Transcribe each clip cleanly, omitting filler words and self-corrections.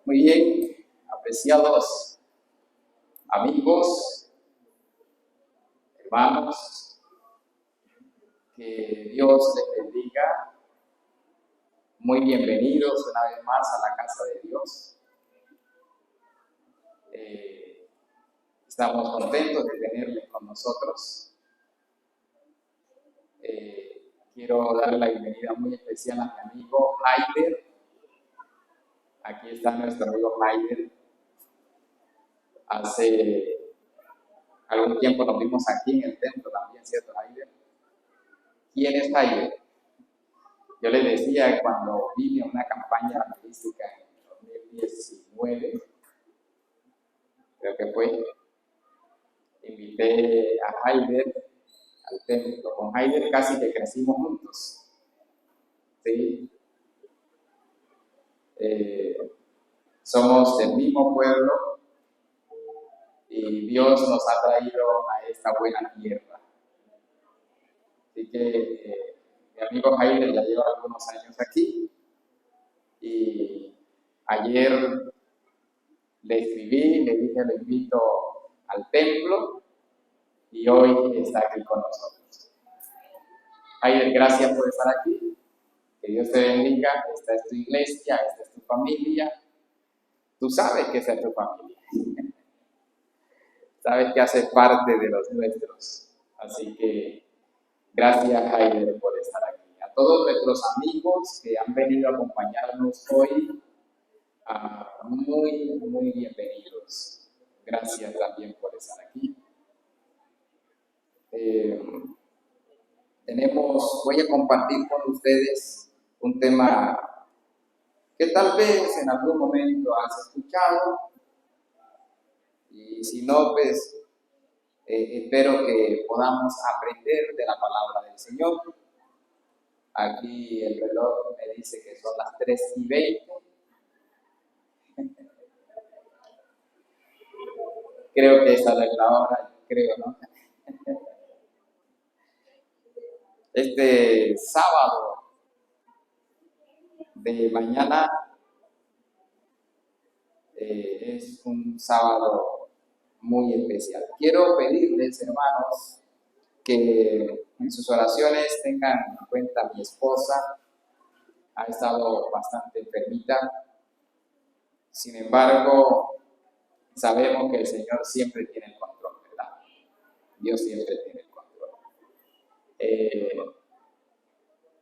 Muy bien, apreciados amigos, hermanos, que Dios les bendiga. Muy bienvenidos una vez más a la casa de Dios. Estamos contentos de tenerles con nosotros. Quiero darle la bienvenida muy especial a mi amigo Haider. Aquí está nuestro amigo Haider. Hace algún tiempo nos vimos aquí en el templo también, ¿cierto, Haider? ¿Quién es Haider? Yo les decía cuando vine a una campaña evangelística en 2019, creo que fue, invité a Haider al templo. Con Haider casi que crecimos juntos, ¿sí? Somos del mismo pueblo y Dios nos ha traído a esta buena tierra. Así que mi amigo Haider ya lleva algunos años aquí y ayer le escribí, le dije lo invito al templo y hoy está aquí con nosotros. Haider, gracias por estar aquí. Que Dios te bendiga. Esta es tu iglesia, esta es tu familia. Tú sabes que esa es tu familia. Sabes que hace parte de los nuestros. Así que gracias, Haider, por estar aquí. A todos nuestros amigos que han venido a acompañarnos hoy, muy bienvenidos. Gracias también por estar aquí. Voy a compartir con ustedes un tema que tal vez en algún momento has escuchado y si no, pues espero que podamos aprender de la palabra del Señor. Aquí el reloj me dice que son las 3:20. Creo que esa es la hora, ¿no? Este sábado de mañana es un sábado muy especial. Quiero pedirles, hermanos, que en sus oraciones tengan en cuenta a mi esposa. Ha estado bastante enfermita. Sin embargo, sabemos que el Señor siempre tiene el control, ¿verdad? Dios siempre tiene el control.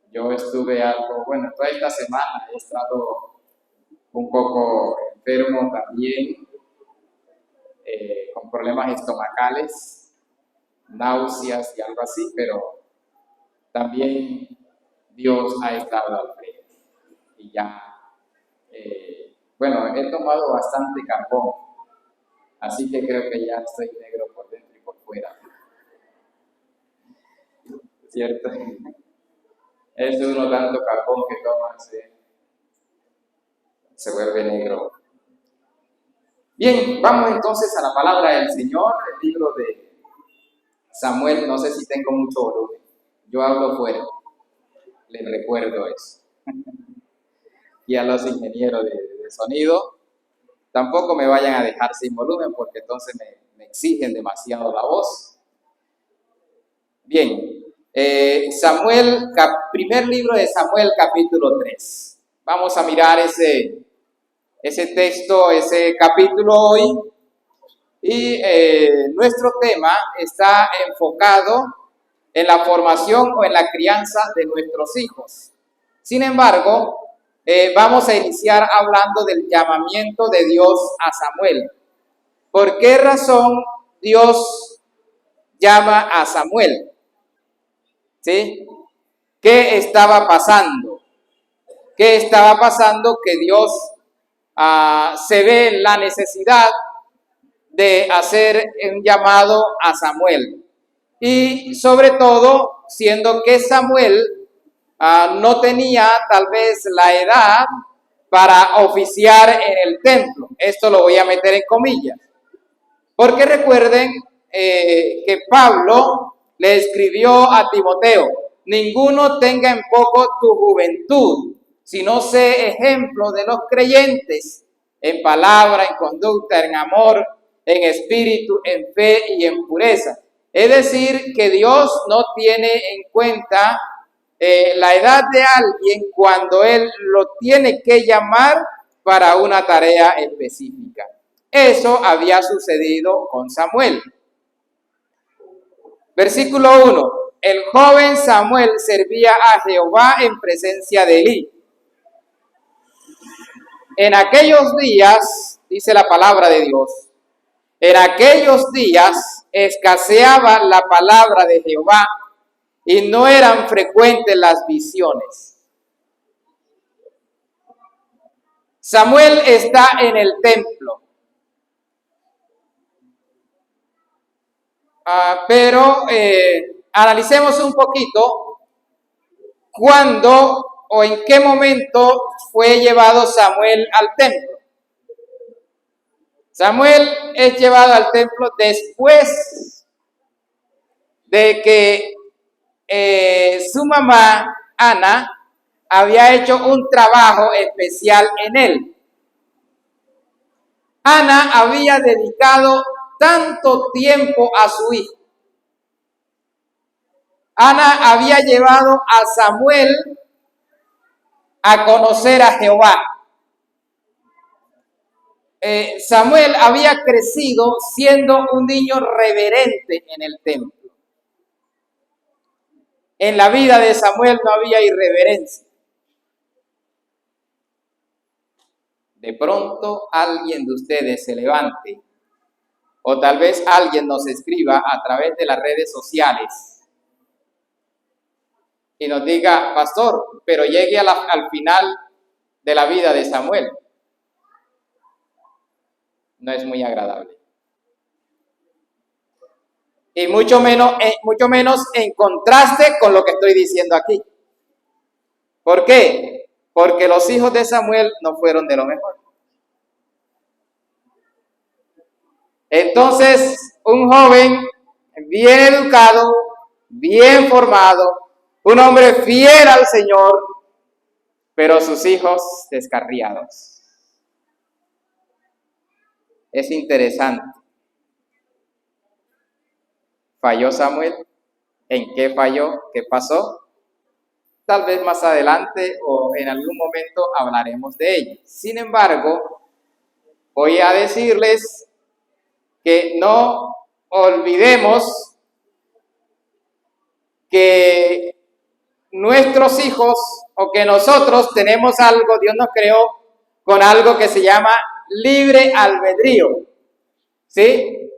Yo estuve toda esta semana he estado un poco enfermo también, con problemas estomacales, náuseas y algo así, pero también Dios ha estado al frente. Y ya, he tomado bastante carbón, así que creo que ya estoy negro por dentro y por fuera. ¿Cierto? Es uno tanto carbón que toma, se vuelve negro. Bien, vamos entonces a la palabra del Señor, el libro de Samuel. No sé si tengo mucho volumen, yo hablo fuerte, les recuerdo eso. Y a los ingenieros de sonido, tampoco me vayan a dejar sin volumen porque entonces me exigen demasiado la voz. Bien, primer libro de Samuel, capítulo 3. Vamos a mirar ese texto, ese capítulo hoy. Y nuestro tema está enfocado en la formación o en la crianza de nuestros hijos. Sin embargo, vamos a iniciar hablando del llamamiento de Dios a Samuel. ¿Por qué razón Dios llama a Samuel? ¿Sí? ¿Qué estaba pasando? ¿Qué estaba pasando que Dios se ve en la necesidad de hacer un llamado a Samuel? Y sobre todo, siendo que Samuel no tenía tal vez la edad para oficiar en el templo. Esto lo voy a meter en comillas. Porque recuerden que Pablo le escribió a Timoteo: ninguno tenga en poco tu juventud, sino sé ejemplo de los creyentes en palabra, en conducta, en amor, en espíritu, en fe y en pureza. Es decir, que Dios no tiene en cuenta la edad de alguien cuando Él lo tiene que llamar para una tarea específica. Eso había sucedido con Samuel. Versículo 1. El joven Samuel servía a Jehová en presencia de Elí. En aquellos días, dice la palabra de Dios, en aquellos días escaseaba la palabra de Jehová y no eran frecuentes las visiones. Samuel está en el templo. Pero analicemos un poquito cuándo o en qué momento fue llevado Samuel al templo. Samuel es llevado al templo después de que su mamá, Ana, había hecho un trabajo especial en él. Ana había dedicado tanto tiempo a su hijo. Ana había llevado a Samuel a conocer a Jehová. Samuel había crecido siendo un niño reverente en el templo. En la vida de Samuel no había irreverencia. De pronto alguien de ustedes se levante, o tal vez alguien nos escriba a través de las redes sociales y nos diga, pastor, pero llegue al final de la vida de Samuel. No es muy agradable. Y mucho menos en contraste con lo que estoy diciendo aquí. ¿Por qué? Porque los hijos de Samuel no fueron de lo mejor. Entonces, un joven bien educado, bien formado, un hombre fiel al Señor, pero sus hijos descarriados. Es interesante. ¿Falló Samuel? ¿En qué falló? ¿Qué pasó? Tal vez más adelante o en algún momento hablaremos de ello. Sin embargo, voy a decirles que no olvidemos que nuestros hijos o que nosotros tenemos algo, Dios nos creó con algo que se llama libre albedrío, ¿sí?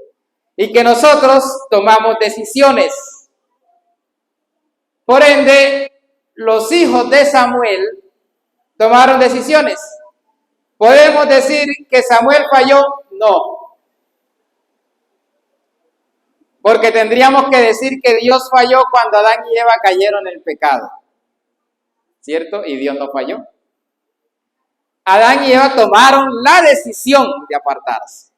Y que nosotros tomamos decisiones. Por ende, los hijos de Samuel tomaron decisiones. ¿Podemos decir que Samuel falló? No. Porque tendríamos que decir que Dios falló cuando Adán y Eva cayeron en el pecado. ¿Cierto? Y Dios no falló. Adán y Eva tomaron la decisión de apartarse.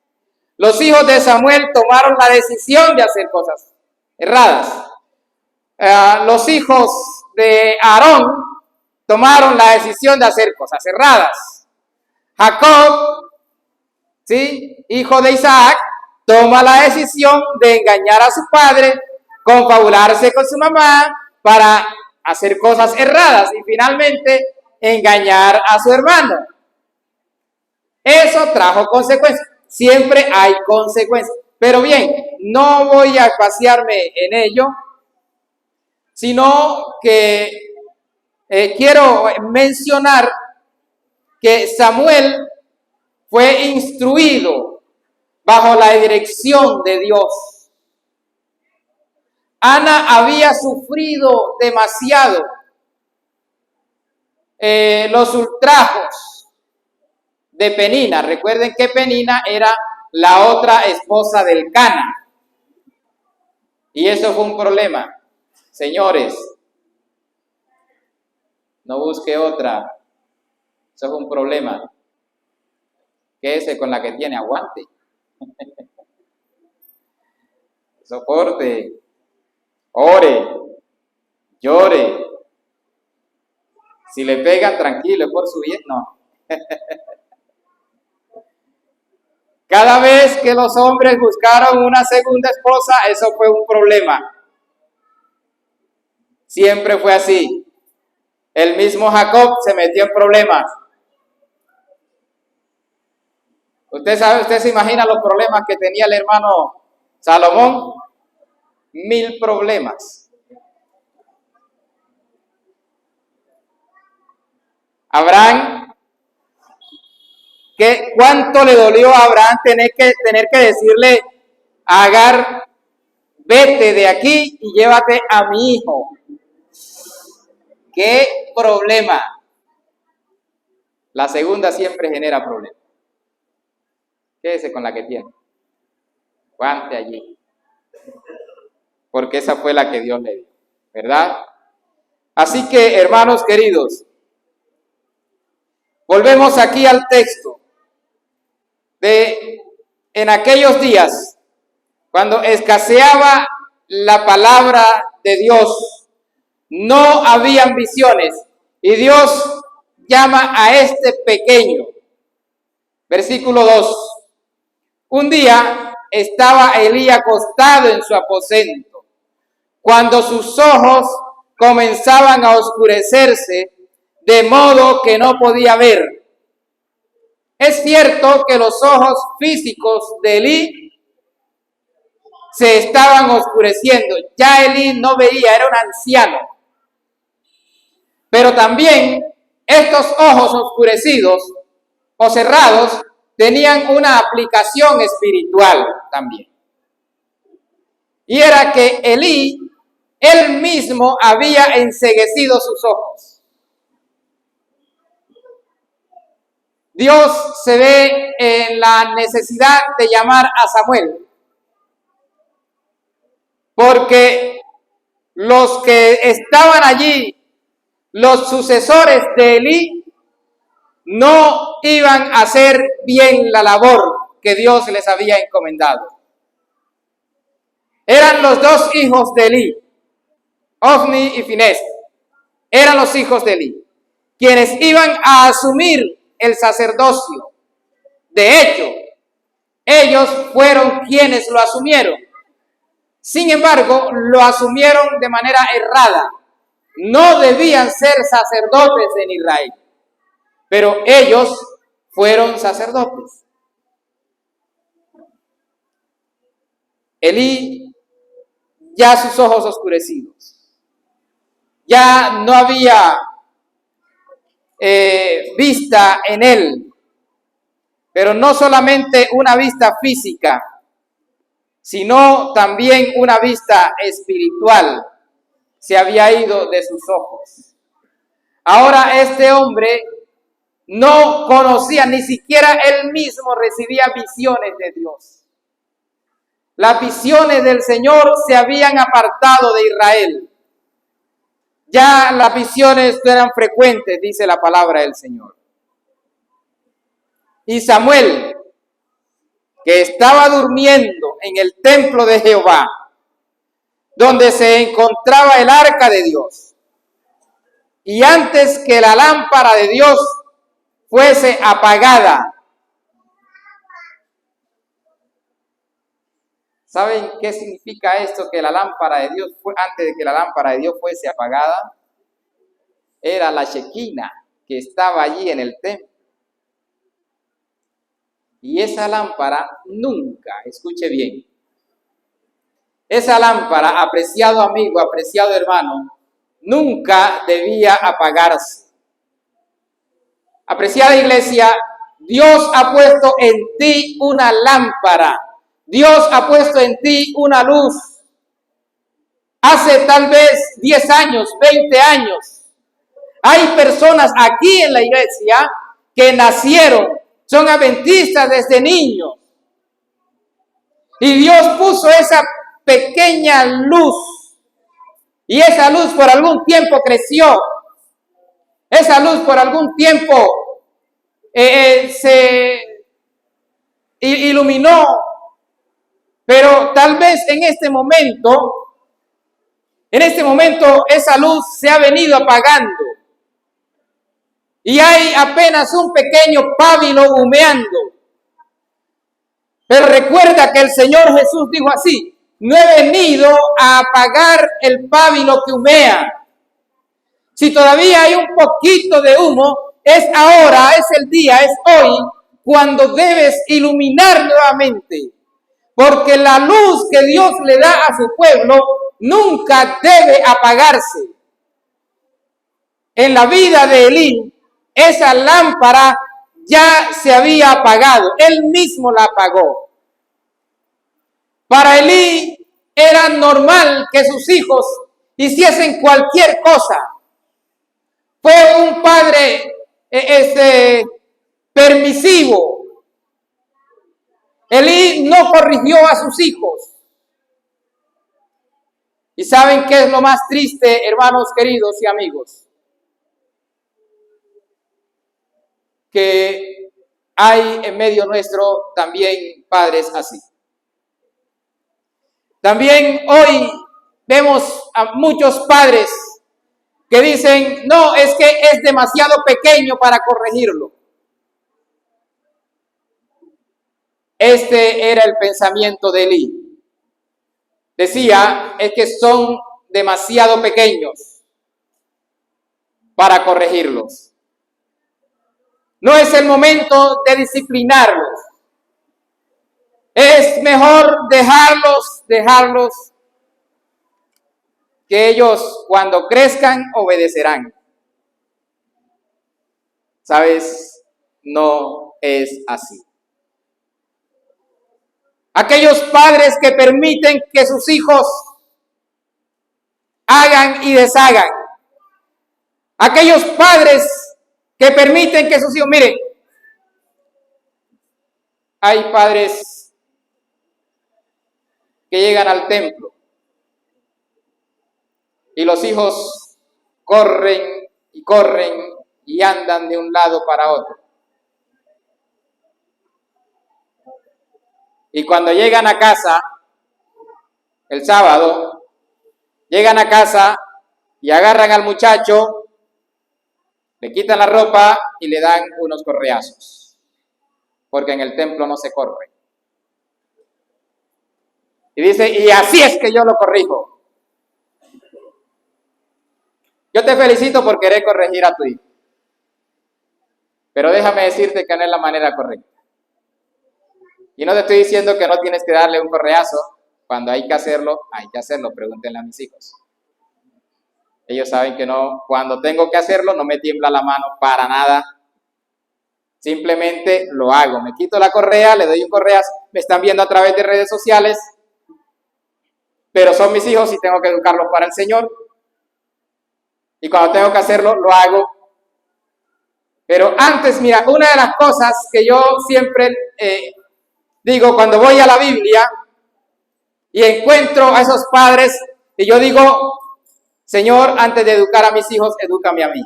Los hijos de Samuel tomaron la decisión de hacer cosas erradas. Los hijos de Aarón tomaron la decisión de hacer cosas erradas. Jacob, ¿sí?, hijo de Isaac, toma la decisión de engañar a su padre, confabularse con su mamá para hacer cosas erradas y finalmente engañar a su hermano. Eso trajo consecuencias. Siempre hay consecuencias. Pero bien, no voy a pasearme en ello, sino que quiero mencionar que Samuel fue instruido bajo la dirección de Dios. Ana había sufrido demasiado los ultrajos de Penina. Recuerden que Penina era la otra esposa del Cana. Y eso fue un problema. Señores, no busque otra. Eso es un problema. Quédese con la que tiene, aguante. Soporte. Ore. Llore. Si le pegan, tranquilo, es por su bien. No. Cada vez que los hombres buscaron una segunda esposa, eso fue un problema. Siempre fue así. El mismo Jacob se metió en problemas. Usted sabe, usted se imagina los problemas que tenía el hermano Salomón. 1000 problemas. Abraham, ¿cuánto le dolió a Abraham tener que decirle a Agar, vete de aquí y llévate a mi hijo? ¡Qué problema! La segunda siempre genera problemas. Quédese con la que tiene. Aguante allí. Porque esa fue la que Dios le dio, ¿verdad? Así que, hermanos queridos, volvemos aquí al texto de en aquellos días, cuando escaseaba la palabra de Dios, no habían visiones, y Dios llama a este pequeño. Versículo 2. Un día estaba Elí acostado en su aposento, cuando sus ojos comenzaban a oscurecerse, de modo que no podía ver. Es cierto que los ojos físicos de Elí se estaban oscureciendo. Ya Elí no veía, era un anciano. Pero también estos ojos oscurecidos o cerrados tenían una aplicación espiritual también. Y era que Elí, él mismo había enceguecido sus ojos. Dios se ve en la necesidad de llamar a Samuel, porque los que estaban allí, los sucesores de Elí, no iban a hacer bien la labor que Dios les había encomendado. Eran los dos hijos de Elí, Ofni y Finés. Eran los hijos de Elí, quienes iban a asumir el sacerdocio. De hecho, ellos fueron quienes lo asumieron. Sin embargo, lo asumieron de manera errada. No debían ser sacerdotes en Israel, pero ellos fueron sacerdotes. Elí, ya sus ojos oscurecidos, ya no había vista en él, pero no solamente una vista física, sino también una vista espiritual se había ido de sus ojos. Ahora este hombre no conocía, ni siquiera él mismo recibía visiones de Dios. Las visiones del Señor se habían apartado de Israel. Ya las visiones no eran frecuentes, dice la palabra del Señor. Y Samuel, que estaba durmiendo en el templo de Jehová, donde se encontraba el arca de Dios, y antes que la lámpara de Dios fuese apagada. ¿Saben qué significa esto? Que la lámpara de Dios, antes de que la lámpara de Dios fuese apagada, era la Shequina que estaba allí en el templo. Y esa lámpara nunca, escuche bien, esa lámpara, apreciado amigo, apreciado hermano, nunca debía apagarse. Apreciada iglesia, Dios ha puesto en ti una lámpara. Dios ha puesto en ti una luz. Hace tal vez 10 años, 20 años, hay personas aquí en la iglesia que nacieron, son adventistas desde niños. Y Dios puso esa pequeña luz. Y esa luz por algún tiempo creció. Esa luz por algún tiempo se iluminó. Pero tal vez en este momento esa luz se ha venido apagando. Y hay apenas un pequeño pábilo humeando. Pero recuerda que el Señor Jesús dijo así: no he venido a apagar el pábilo que humea. Si todavía hay un poquito de humo, es ahora, es el día, es hoy, cuando debes iluminar nuevamente. Porque la luz que Dios le da a su pueblo nunca debe apagarse. En la vida de Elí, esa lámpara ya se había apagado. Él mismo la apagó. Para Elí era normal que sus hijos hiciesen cualquier cosa. Fue un padre permisivo. Elí no corrigió a sus hijos. ¿Y saben qué es lo más triste, hermanos queridos y amigos? Que hay en medio nuestro también padres así. También hoy vemos a muchos padres que dicen: no, es que es demasiado pequeño para corregirlo. Este era el pensamiento de Elí. Decía: es que son demasiado pequeños para corregirlos. No es el momento de disciplinarlos. Es mejor dejarlos, que ellos cuando crezcan obedecerán. ¿Sabes? No es así. Aquellos padres que permiten que sus hijos hagan y deshagan. Aquellos padres que permiten que sus hijos, miren, hay padres que llegan al templo y los hijos corren y andan de un lado para otro. Y cuando llegan a casa, el sábado, llegan a casa y agarran al muchacho, le quitan la ropa y le dan unos correazos, porque en el templo no se corre. Y dice: y así es que yo lo corrijo. Yo te felicito por querer corregir a tu hijo, pero déjame decirte que no es la manera correcta. Y no te estoy diciendo que no tienes que darle un correazo. Cuando hay que hacerlo, pregúntenle a mis hijos. Ellos saben que no, cuando tengo que hacerlo, no me tiembla la mano para nada. Simplemente lo hago. Me quito la correa, le doy un correazo. Me están viendo a través de redes sociales, pero son mis hijos y tengo que educarlos para el Señor. Y cuando tengo que hacerlo, lo hago. Pero antes, mira, una de las cosas que yo siempre digo cuando voy a la Biblia y encuentro a esos padres, y yo digo: Señor, antes de educar a mis hijos, edúcame a mí.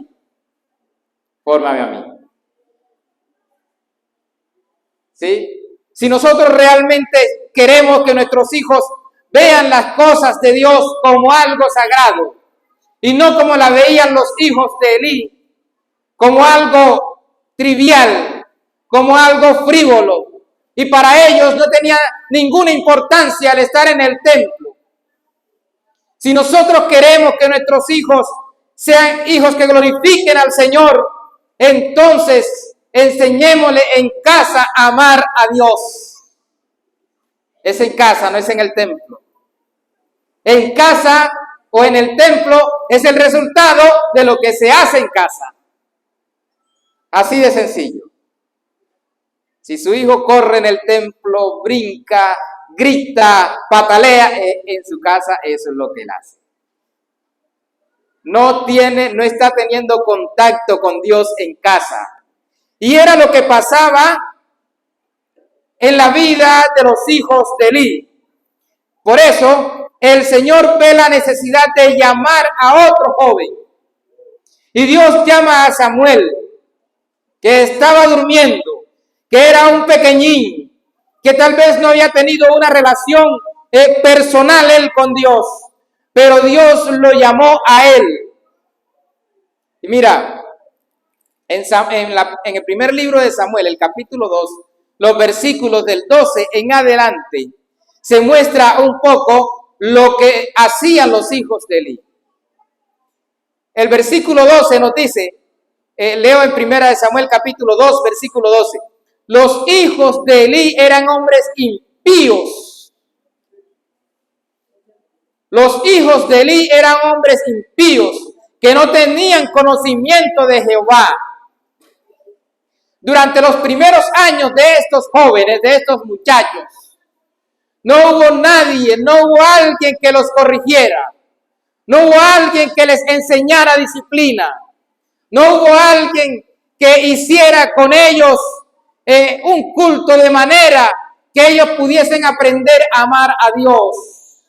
Fórmame a mí. ¿Sí? Si nosotros realmente queremos que nuestros hijos vean las cosas de Dios como algo sagrado y no como la veían los hijos de Elí, como algo trivial, como algo frívolo, y para ellos no tenía ninguna importancia el estar en el templo. Si nosotros queremos que nuestros hijos sean hijos que glorifiquen al Señor, entonces enseñémosle en casa a amar a Dios. Es en casa, no es en el templo. En casa o en el templo es el resultado de lo que se hace en casa. Así de sencillo. Si su hijo corre en el templo, brinca, grita, patalea, en su casa eso es lo que él hace. No está teniendo contacto con Dios en casa. Y era lo que pasaba en la vida de los hijos de Elí. Por eso el Señor ve la necesidad de llamar a otro joven. Y Dios llama a Samuel, que estaba durmiendo, que era un pequeñín, que tal vez no había tenido una relación personal él con Dios, pero Dios lo llamó a él. Y mira, en el primer libro de Samuel, el capítulo 2, los versículos del 12 en adelante, se muestra un poco lo que hacían los hijos de Elí. El versículo 12 nos dice, leo en 1 Samuel capítulo 2, versículo 12, los hijos de Elí eran hombres impíos. Los hijos de Elí eran hombres impíos que no tenían conocimiento de Jehová. Durante los primeros años de estos jóvenes, de estos muchachos, no hubo nadie, no hubo alguien que los corrigiera, no hubo alguien que les enseñara disciplina, no hubo alguien que hiciera con ellos un culto de manera que ellos pudiesen aprender a amar a Dios.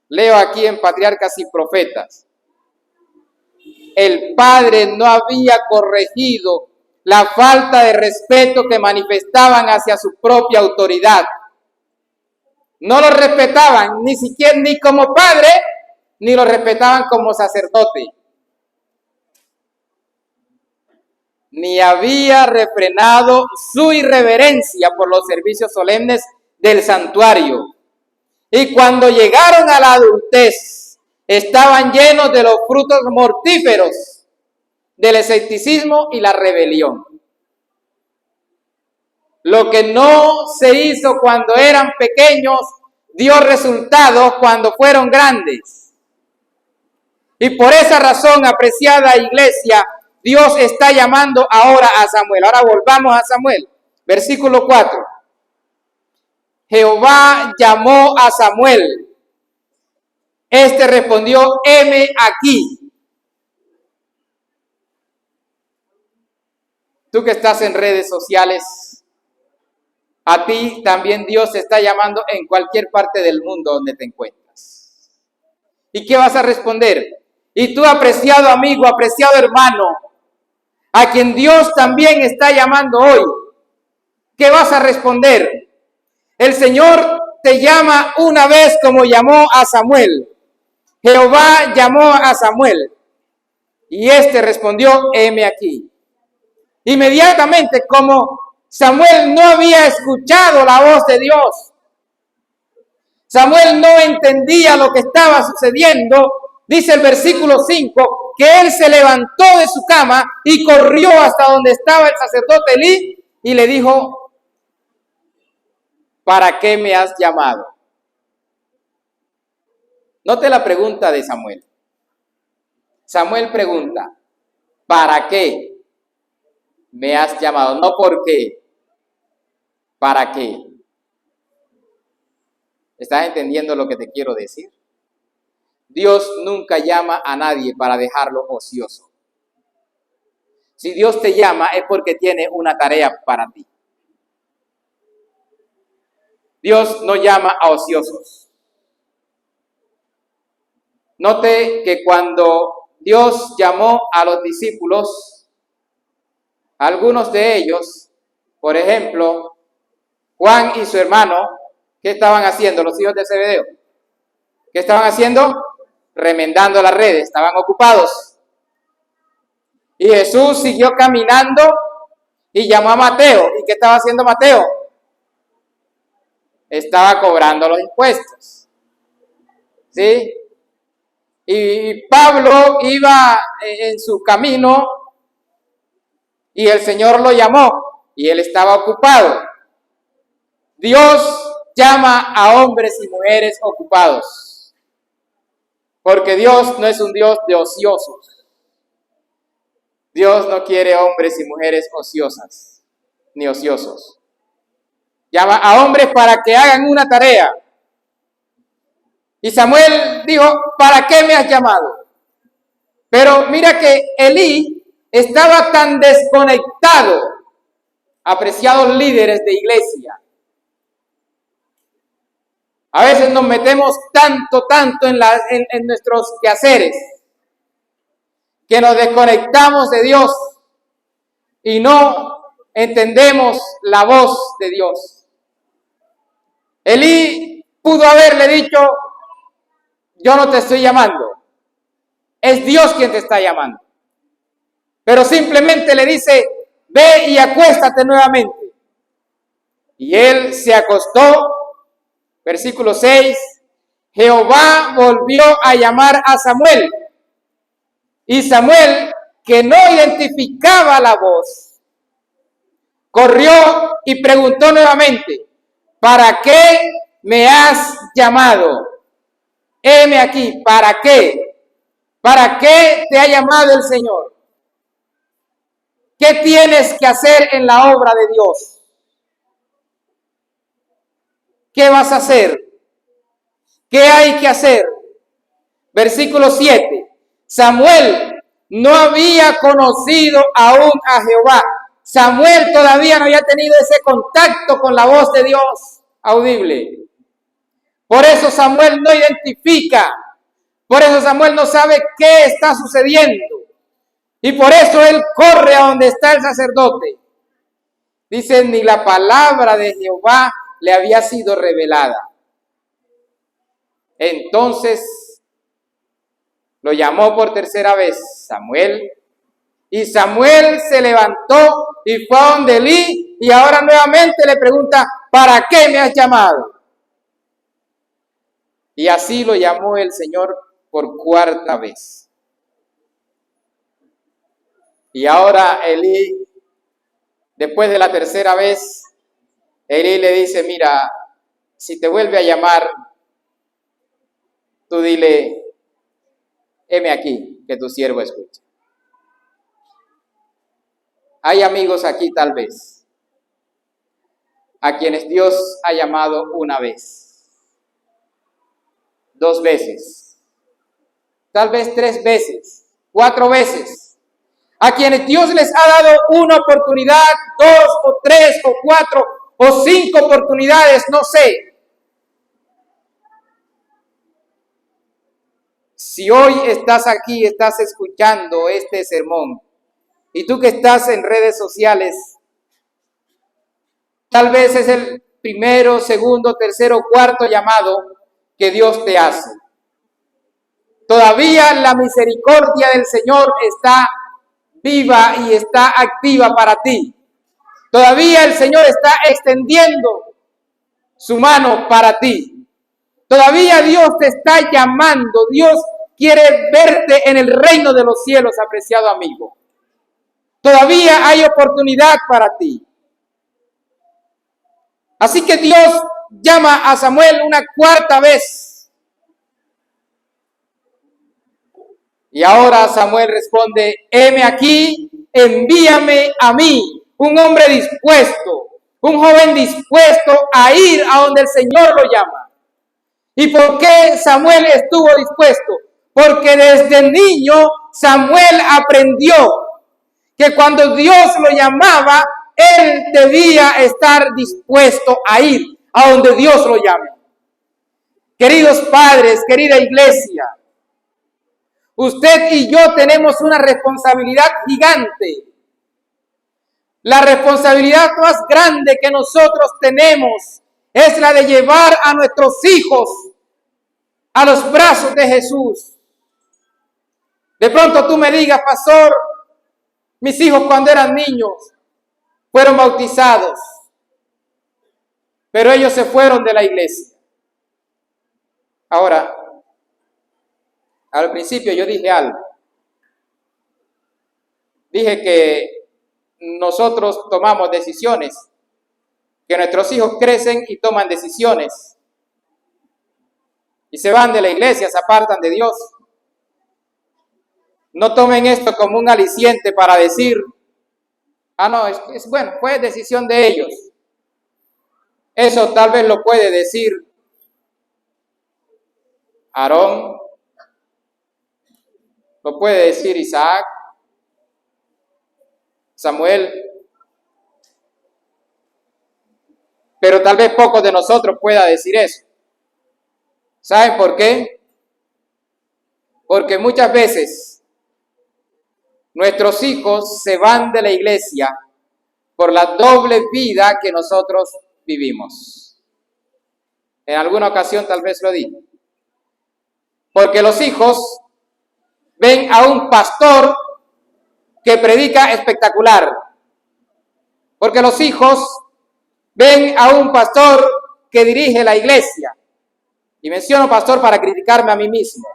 Leo aquí en Patriarcas y Profetas. El padre no había corregido la falta de respeto que manifestaban hacia su propia autoridad. No lo respetaban ni siquiera ni como padre, ni lo respetaban como sacerdote. Ni había refrenado su irreverencia por los servicios solemnes del santuario. Y cuando llegaron a la adultez, estaban llenos de los frutos mortíferos del escepticismo y la rebelión. Lo que no se hizo cuando eran pequeños, dio resultados cuando fueron grandes. Y por esa razón, apreciada iglesia, Dios está llamando ahora a Samuel. Ahora volvamos a Samuel. Versículo 4. Jehová llamó a Samuel. Este respondió, heme aquí. Tú que estás en redes sociales, a ti también Dios te está llamando en cualquier parte del mundo donde te encuentras. ¿Y qué vas a responder? Y tú, apreciado amigo, apreciado hermano, a quien Dios también está llamando hoy, ¿qué vas a responder? El Señor te llama una vez como llamó a Samuel. Jehová llamó a Samuel y este respondió, heme aquí. Inmediatamente, como Samuel no había escuchado la voz de Dios, Samuel no entendía lo que estaba sucediendo, dice el versículo 5, que él se levantó de su cama y corrió hasta donde estaba el sacerdote Elí y le dijo, ¿para qué me has llamado? Note la pregunta de Samuel. Samuel pregunta, ¿para qué me has llamado? No por qué, ¿para qué? ¿Estás entendiendo lo que te quiero decir? Dios nunca llama a nadie para dejarlo ocioso. Si Dios te llama es porque tiene una tarea para ti. Dios no llama a ociosos. Note que cuando Dios llamó a los discípulos, algunos de ellos, por ejemplo, Juan y su hermano, ¿qué estaban haciendo los hijos de Zebedeo? ¿Qué estaban haciendo? Remendando las redes, estaban ocupados. Y Jesús siguió caminando y llamó a Mateo. ¿Y qué estaba haciendo Mateo? Estaba cobrando los impuestos. ¿Sí? Y Pablo iba en su camino y el Señor lo llamó y él estaba ocupado. Dios llama a hombres y mujeres ocupados, porque Dios no es un Dios de ociosos. Dios no quiere hombres y mujeres ociosas, ni ociosos. Llama a hombres para que hagan una tarea. Y Samuel dijo, ¿para qué me has llamado? Pero mira que Elí estaba tan desconectado, apreciados líderes de iglesia. A veces nos metemos tanto en nuestros quehaceres, que nos desconectamos de Dios y no entendemos la voz de Dios. Elí pudo haberle dicho, yo no te estoy llamando, es Dios quien te está llamando. Pero simplemente le dice, ve y acuéstate nuevamente. Y él se acostó. Versículo 6, Jehová volvió a llamar a Samuel. Y Samuel, que no identificaba la voz, corrió y preguntó nuevamente, ¿para qué me has llamado? Heme aquí, ¿para qué? ¿Para qué te ha llamado el Señor? ¿Qué tienes que hacer en la obra de Dios? ¿Qué vas a hacer? ¿Qué hay que hacer? Versículo 7. Samuel no había conocido aún a Jehová. Samuel todavía no había tenido ese contacto con la voz de Dios audible. Por eso Samuel no identifica. Por eso Samuel no sabe qué está sucediendo. Y por eso él corre a donde está el sacerdote. Dice, ni la palabra de Jehová le había sido revelada. Entonces lo llamó por tercera vez Samuel. Y Samuel se levantó y fue a donde Elí. Y ahora nuevamente le pregunta, ¿para qué me has llamado? Y así lo llamó el Señor por cuarta vez. Y ahora Elí, después de la tercera vez, Elí le dice, mira, si te vuelve a llamar, tú dile, heme aquí, que tu siervo escucha. Hay amigos aquí tal vez, a quienes Dios ha llamado una vez, 2 veces, tal vez 3 veces, 4 veces. A quienes Dios les ha dado una oportunidad, 2 o 3 o 4 o 5 oportunidades, no sé. Si hoy estás aquí, estás escuchando este sermón, y tú que estás en redes sociales, tal vez es el primero, segundo, tercero, cuarto llamado que Dios te hace. Todavía la misericordia del Señor está viva y está activa para ti. Todavía el Señor está extendiendo su mano para ti. Todavía Dios te está llamando. Dios quiere verte en el reino de los cielos, apreciado amigo. Todavía hay oportunidad para ti. Así que Dios llama a Samuel una cuarta vez. Y ahora Samuel responde, heme aquí, envíame a mí, un hombre dispuesto, un joven dispuesto a ir a donde el Señor lo llama. ¿Y por qué Samuel estuvo dispuesto? Porque desde niño Samuel aprendió que cuando Dios lo llamaba, él debía estar dispuesto a ir a donde Dios lo llame. Queridos padres, querida iglesia, usted y yo tenemos una responsabilidad gigante. La responsabilidad más grande que nosotros tenemos es la de llevar a nuestros hijos a los brazos de Jesús. De pronto tú me digas, pastor, mis hijos cuando eran niños fueron bautizados, pero ellos se fueron de la iglesia. Ahora, al principio yo dije algo. Dije que nosotros tomamos decisiones, que nuestros hijos crecen y toman decisiones y se van de la iglesia, se apartan de Dios. No tomen esto como un aliciente para decir, no, es bueno, fue decisión de ellos. Eso tal vez lo puede decir Aarón, lo puede decir Isaac, Samuel, pero tal vez pocos de nosotros pueda decir eso. ¿Saben por qué? Porque muchas veces nuestros hijos se van de la iglesia por la doble vida que nosotros vivimos. En alguna ocasión tal vez lo dije. Porque los hijos ven a un pastor que predica espectacular, Porque los hijos ven a un pastor que dirige la iglesia. Y menciono pastor para criticarme a mí mismo.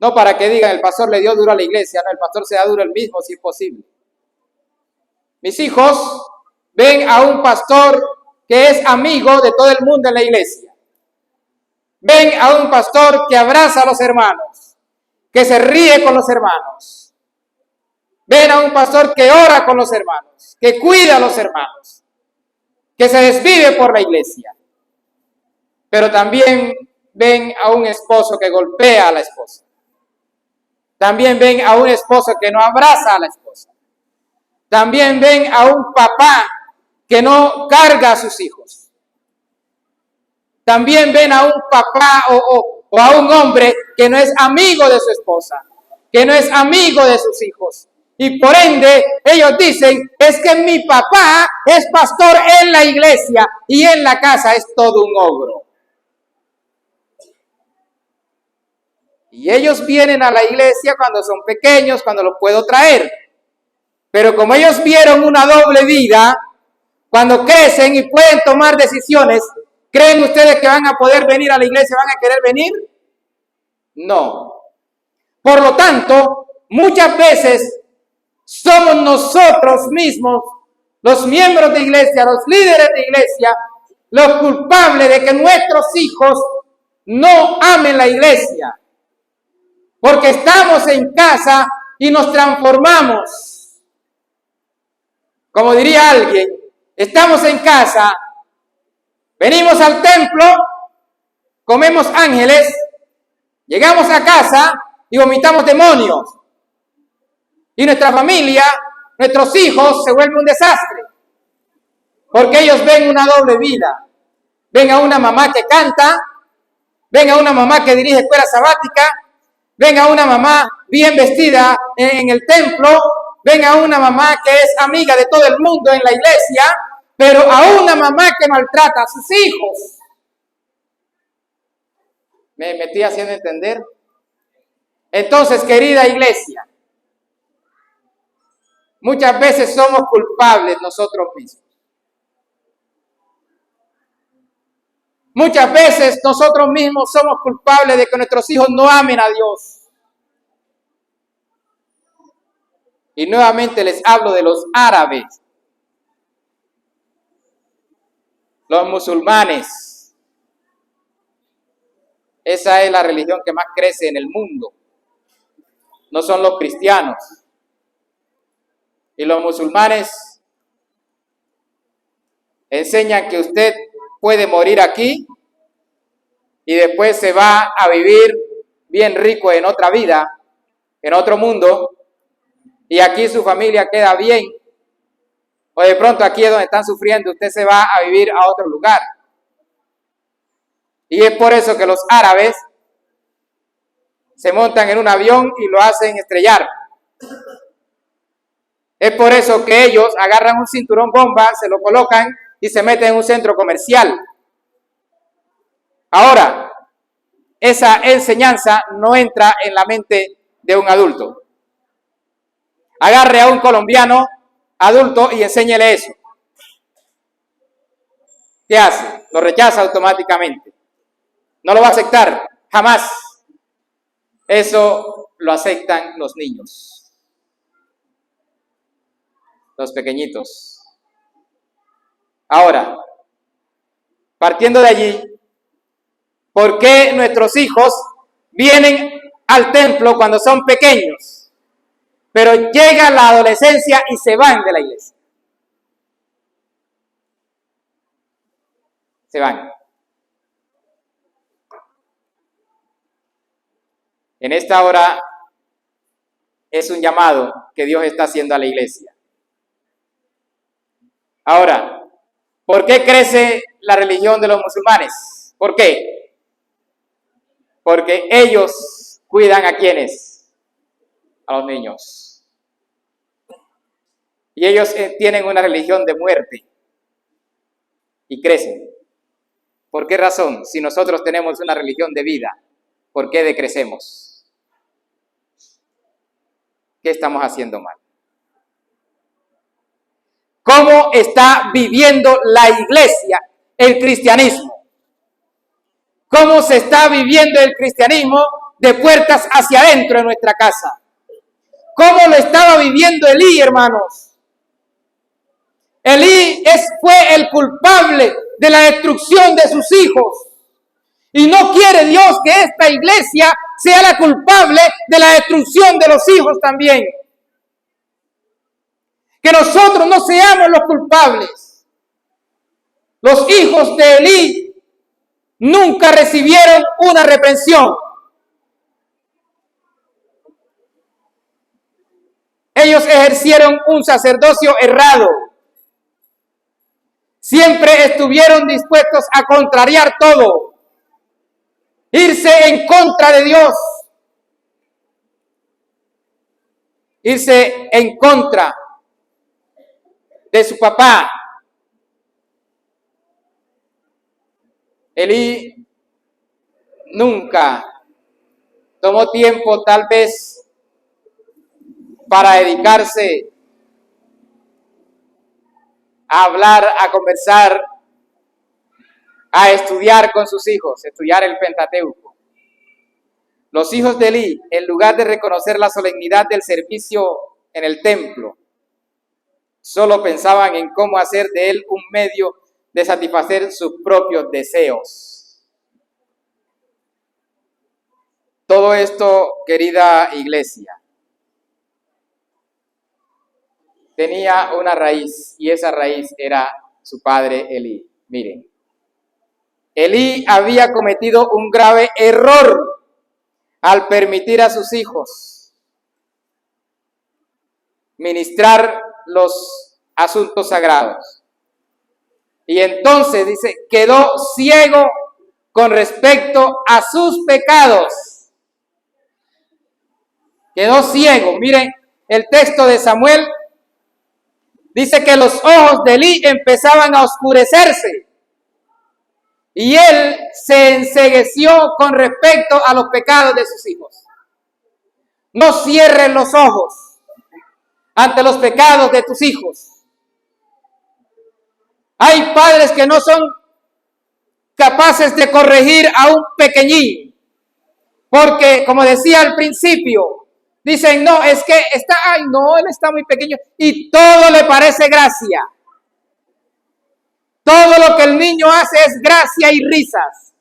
No para que digan, el pastor le dio duro a la iglesia. No, el pastor se da duro el mismo si es posible. Mis hijos ven a un pastor que es amigo de todo el mundo en la iglesia. Ven a un pastor que abraza a los hermanos, que se ríe con los hermanos. Ven a un pastor que ora con los hermanos, que cuida a los hermanos, que se desvive por la iglesia. Pero también ven a un esposo que golpea a la esposa. También ven a un esposo que no abraza a la esposa. También ven a un papá que no carga a sus hijos. También ven a un papá o a un hombre que no es amigo de su esposa, que no es amigo de sus hijos. Y por ende, ellos dicen, es que mi papá es pastor en la iglesia y en la casa es todo un ogro. Y ellos vienen a la iglesia cuando son pequeños, cuando los puedo traer. Pero como ellos vieron una doble vida, cuando crecen y pueden tomar decisiones, ¿creen ustedes que van a poder venir a la iglesia? ¿Van a querer venir? No. Por lo tanto, muchas veces somos nosotros mismos, los miembros de iglesia, los líderes de iglesia, los culpables de que nuestros hijos no amen la iglesia. Porque estamos en casa y nos transformamos. Como diría alguien, estamos en casa, venimos al templo, comemos ángeles, llegamos a casa y vomitamos demonios. Y nuestra familia, nuestros hijos se vuelven un desastre. Porque ellos ven una doble vida. Ven a una mamá que canta, ven a una mamá que dirige escuela sabática, ven a una mamá bien vestida en el templo, ven a una mamá que es amiga de todo el mundo en la iglesia, pero a una mamá que maltrata a sus hijos. ¿Me estoy haciendo entender? Entonces, querida iglesia, muchas veces somos culpables nosotros mismos. Muchas veces nosotros mismos somos culpables de que nuestros hijos no amen a Dios. Y nuevamente les hablo de los árabes, los musulmanes. Esa es la religión que más crece en el mundo. No son los cristianos. Y los musulmanes enseñan que usted puede morir aquí y después se va a vivir bien rico en otra vida, en otro mundo, y aquí su familia queda bien, o de pronto aquí es donde están sufriendo, usted se va a vivir a otro lugar. Y es por eso que los árabes se montan en un avión y lo hacen estrellar. Es por eso que ellos agarran un cinturón bomba, se lo colocan y se meten en un centro comercial. Ahora, esa enseñanza no entra en la mente de un adulto. Agarre a un colombiano adulto y enséñele eso. ¿Qué hace? Lo rechaza automáticamente. No lo va a aceptar, jamás. Eso lo aceptan los niños, los pequeñitos. Ahora, partiendo de allí, ¿por qué nuestros hijos vienen al templo cuando son pequeños, pero llega la adolescencia y se van de la iglesia? Se van. En esta hora es un llamado que Dios está haciendo a la iglesia. Ahora, ¿por qué crece la religión de los musulmanes? ¿Por qué? Porque ellos cuidan a ¿quiénes? A los niños. Y ellos tienen una religión de muerte y crecen. ¿Por qué razón? Si nosotros tenemos una religión de vida, ¿por qué decrecemos? ¿Qué estamos haciendo mal? cómo está viviendo la iglesia el cristianismo. Cómo se está viviendo el cristianismo de puertas hacia adentro en nuestra casa. Cómo lo estaba viviendo Elí, hermanos. Elí fue el culpable de la destrucción de sus hijos. Y no quiere Dios que esta iglesia sea la culpable de la destrucción de los hijos también. Que nosotros no seamos los culpables. Los hijos de Elí nunca recibieron una reprensión. Ellos ejercieron un sacerdocio errado. Siempre estuvieron dispuestos a contrariar todo. Irse en contra de Dios. Irse en contra de su papá. Elí nunca tomó tiempo, tal vez, para dedicarse a hablar, a conversar, a estudiar con sus hijos, estudiar el Pentateuco. Los hijos de Elí, en lugar de reconocer la solemnidad del servicio en el templo, solo pensaban en cómo hacer de él un medio de satisfacer sus propios deseos. Todo esto, querida iglesia, tenía una raíz, y esa raíz era su padre Elí. Miren, Elí había cometido un grave error al permitir a sus hijos ministrar los asuntos sagrados. Y entonces dice, quedó ciego con respecto a sus pecados. Quedó ciego. Miren, el texto de Samuel dice que los ojos de Elí empezaban a oscurecerse. Y él se encegueció con respecto a los pecados de sus hijos. No cierres los ojos ante los pecados de tus hijos. Hay padres que no son capaces de corregir a un pequeñín, porque, como decía al principio, dicen, no, es que él está muy pequeño, y todo le parece gracia. Todo lo que el niño hace es gracia y risas.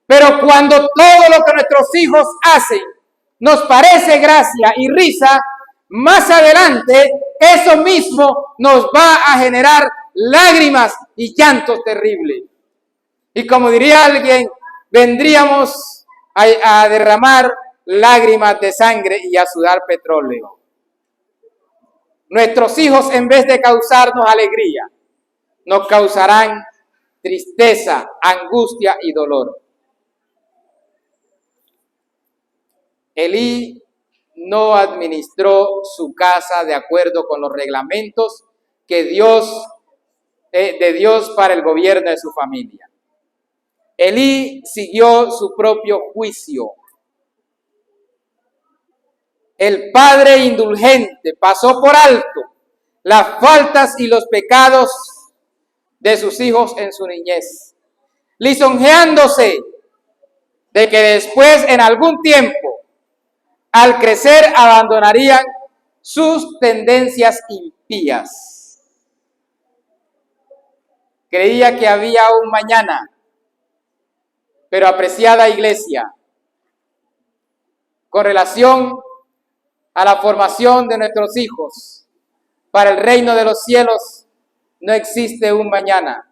Pero cuando todo lo que nuestros hijos hacen nos parece gracia y risa, más adelante eso mismo nos va a generar lágrimas y llantos terribles. Y como diría alguien, vendríamos a derramar lágrimas de sangre y a sudar petróleo. Nuestros hijos, en vez de causarnos alegría, nos causarán tristeza, angustia y dolor. Elí no administró su casa de acuerdo con los reglamentos de Dios para el gobierno de su familia. Elí siguió su propio juicio. El padre indulgente pasó por alto las faltas y los pecados de sus hijos en su niñez, lisonjeándose de que después, en algún tiempo, al crecer, abandonarían sus tendencias impías. Creía que había un mañana, pero apreciada iglesia, con relación a la formación de nuestros hijos para el reino de los cielos, no existe un mañana.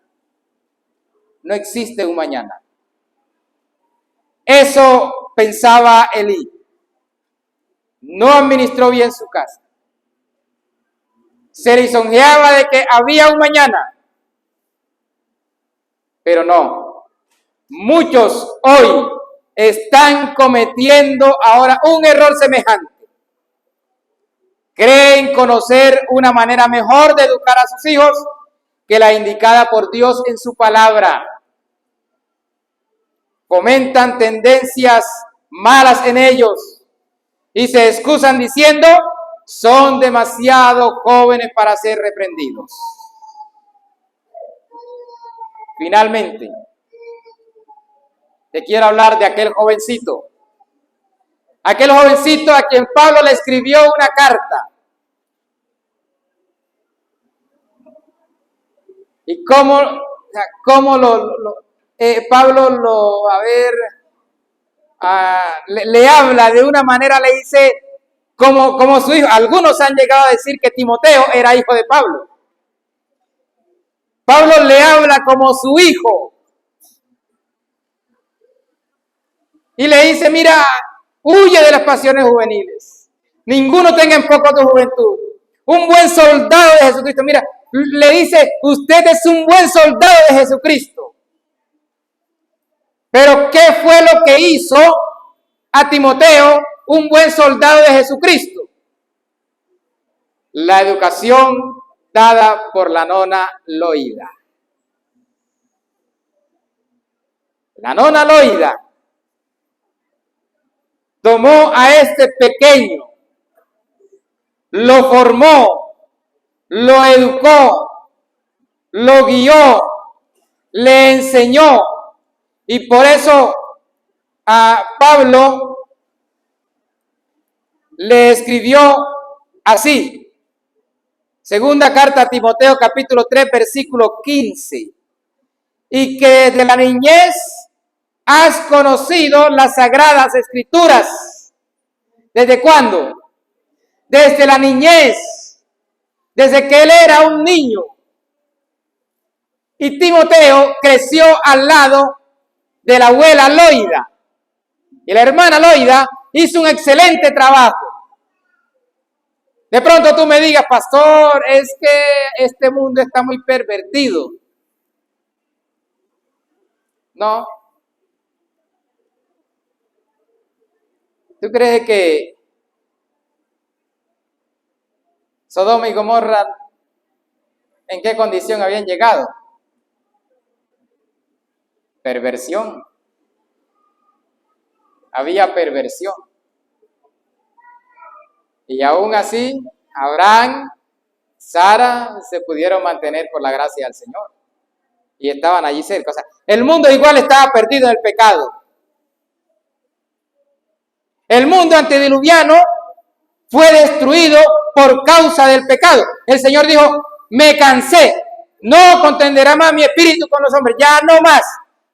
No existe un mañana. Eso pensaba Elí. No administró bien su casa. Se lisonjeaba de que había un mañana. Pero no. Muchos hoy están cometiendo ahora un error semejante. Creen conocer una manera mejor de educar a sus hijos que la indicada por Dios en su palabra. Fomentan tendencias malas en ellos y se excusan diciendo, son demasiado jóvenes para ser reprendidos. Finalmente, te quiero hablar de aquel jovencito a quien Pablo le escribió una carta. Y cómo Pablo le habla de una manera, le dice como su hijo. Algunos han llegado a decir que Timoteo era hijo de Pablo. Pablo le habla como su hijo. Y le dice, mira, huye de las pasiones juveniles. Ninguno tenga en poco tu juventud. Un buen soldado de Jesucristo. Mira, le dice, usted es un buen soldado de Jesucristo. Pero ¿qué fue lo que hizo a Timoteo un buen soldado de Jesucristo? La educación dada por la nona Loida. La nona Loida tomó a este pequeño, lo formó, lo educó, lo guió, le enseñó, y por eso a Pablo le escribió así. Segunda carta a Timoteo, capítulo 3, versículo 15. Y que desde la niñez has conocido las sagradas escrituras. ¿Desde cuándo? Desde la niñez, desde que él era un niño. Y Timoteo creció al lado de la abuela Loida. Y la hermana Loida hizo un excelente trabajo. De pronto tú me digas, pastor, es que este mundo está muy pervertido. No. ¿Tú crees que Sodoma y Gomorra en qué condición habían llegado? Perversión. Había perversión. Y aún así, Abraham, Sara se pudieron mantener por la gracia del Señor. Y estaban allí cerca. O sea, el mundo igual estaba perdido en el pecado. El mundo antediluviano fue destruido por causa del pecado. El Señor dijo, me cansé. No contenderá más mi espíritu con los hombres. Ya no más.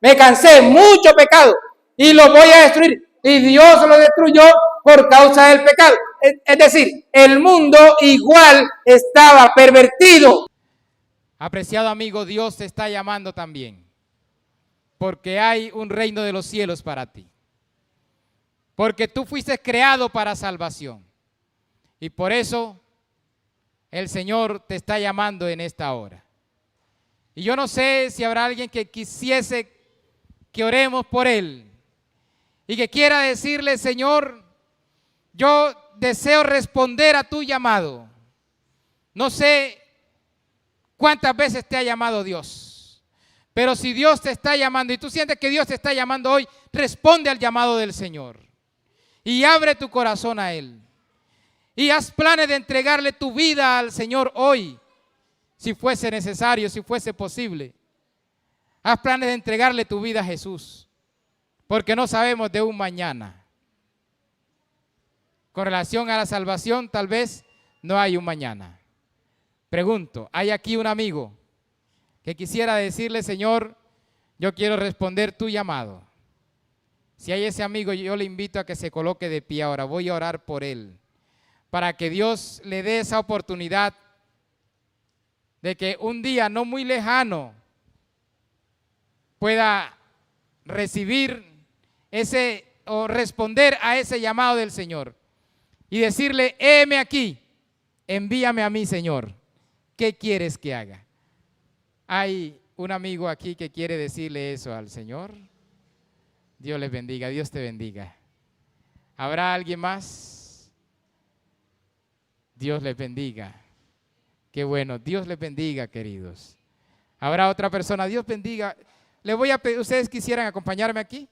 Me cansé. Mucho pecado. Y lo voy a destruir. Y Dios lo destruyó por causa del pecado. Es decir, el mundo igual estaba pervertido. Apreciado amigo, Dios te está llamando también, porque hay un reino de los cielos para ti, porque tú fuiste creado para salvación, y por eso el Señor te está llamando en esta hora. Y yo no sé si habrá alguien que quisiese que oremos por él, y que quiera decirle, Señor, yo deseo responder a tu llamado. No sé cuántas veces te ha llamado Dios, pero si Dios te está llamando y tú sientes que Dios te está llamando hoy, responde al llamado del Señor y abre tu corazón a Él y haz planes de entregarle tu vida al Señor hoy, si fuese necesario, si fuese posible. Haz planes de entregarle tu vida a Jesús, porque no sabemos de un mañana. Con relación a la salvación, tal vez no hay un mañana. Pregunto, ¿hay aquí un amigo que quisiera decirle, Señor, yo quiero responder tu llamado? Si hay ese amigo, yo le invito a que se coloque de pie ahora. Voy a orar por él, para que Dios le dé esa oportunidad de que un día no muy lejano pueda recibir ese o responder a ese llamado del Señor y decirle, heme aquí, envíame a mí, Señor. ¿Qué quieres que haga? Hay un amigo aquí que quiere decirle eso al Señor. Dios les bendiga, Dios te bendiga. ¿Habrá alguien más? Dios les bendiga. Qué bueno, Dios les bendiga, queridos. ¿Habrá otra persona? Dios bendiga. Les voy a pedir, ¿ustedes quisieran acompañarme aquí?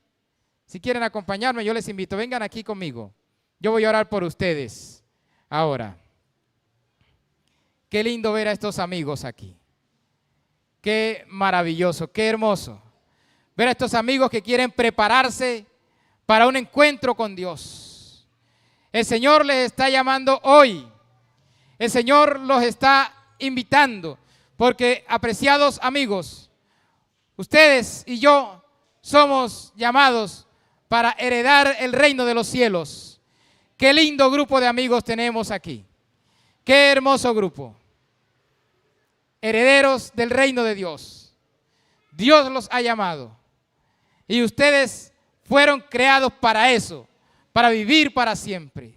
Si quieren acompañarme, yo les invito, vengan aquí conmigo. Yo voy a orar por ustedes ahora. Qué lindo ver a estos amigos aquí. Qué maravilloso, qué hermoso. Ver a estos amigos que quieren prepararse para un encuentro con Dios. El Señor les está llamando hoy. El Señor los está invitando. Porque, apreciados amigos, ustedes y yo somos llamados para heredar el reino de los cielos. Qué lindo grupo de amigos tenemos aquí. Qué hermoso grupo. Herederos del reino de Dios. Dios los ha llamado. Y ustedes fueron creados para eso, para vivir para siempre.